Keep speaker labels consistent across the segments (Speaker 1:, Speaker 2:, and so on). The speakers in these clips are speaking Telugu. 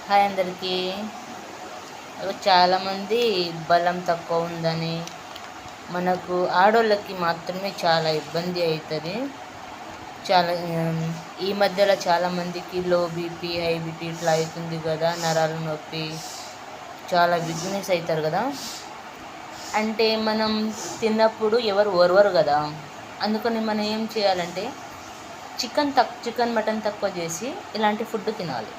Speaker 1: హాయ్ అందరికీ. చాలామంది బలం తక్కువ ఉందని, మనకు ఆడోళ్ళకి మాత్రమే చాలా ఇబ్బంది అవుతుంది. చాలా ఈ మధ్యలో చాలామందికి లో బీపీ, హై బీపీ ఇట్లా అవుతుంది కదా, నరాల నొప్పి, చాలా వీక్నెస్ అవుతారు కదా. అంటే మనం తిన్నప్పుడు ఎవరు ఓర్వరు కదా. అందుకని మనం ఏం చేయాలంటే చికెన్ మటన్ తక్కువ చేసి ఇలాంటి ఫుడ్ తినాలి.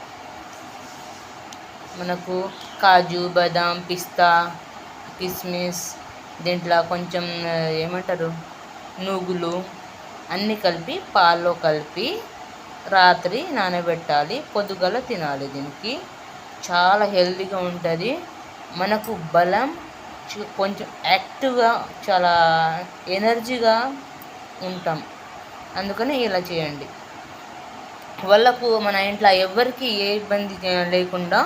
Speaker 1: మనకు కాజు, బాదాం, పిస్తా, కిస్మిస్, దీంట్లో కొంచెం ఏమంటారు నువ్వులు అన్నీ కలిపి పాల్లో కలిపి రాత్రి నానబెట్టాలి, పొద్దుగల తినాలి. దీనికి చాలా హెల్తీగా ఉంటుంది. మనకు బలం, కొంచెం యాక్టివ్గా, చాలా ఎనర్జీగా ఉంటాం. అందుకని ఇలా చేయండి. వాళ్ళకు మన ఇంట్లో ఎవరికి ఏ ఇబ్బంది లేకుండా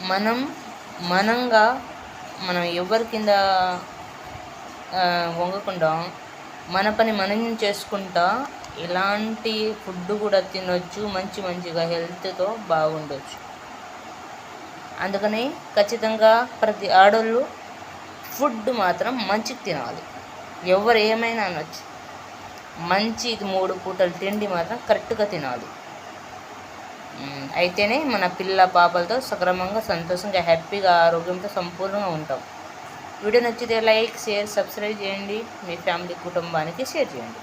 Speaker 1: మనం ఎవరి కింద వంగకుండా మన పని మనం చేసుకుంటా ఇలాంటి ఫుడ్ కూడా తినొచ్చు. మంచిగా హెల్త్తో బాగుండొచ్చు. అందుకని ఖచ్చితంగా ప్రతి ఆడోళ్ళు ఫుడ్ మాత్రం మంచిగా తినాలి. ఎవరు ఏమైనా అనొచ్చు, మంచి 3 పూటలు తిండి మాత్రం కరెక్ట్గా తినాలి. అయితేనే మన పిల్ల పాపలతో సక్రమంగా, సంతోషంగా, హ్యాపీగా, ఆరోగ్యంతో సంపూర్ణంగా ఉంటాం. వీడియో నచ్చితే లైక్, షేర్, సబ్స్క్రైబ్ చేయండి. మీ ఫ్యామిలీ కుటుంబానికి షేర్ చేయండి.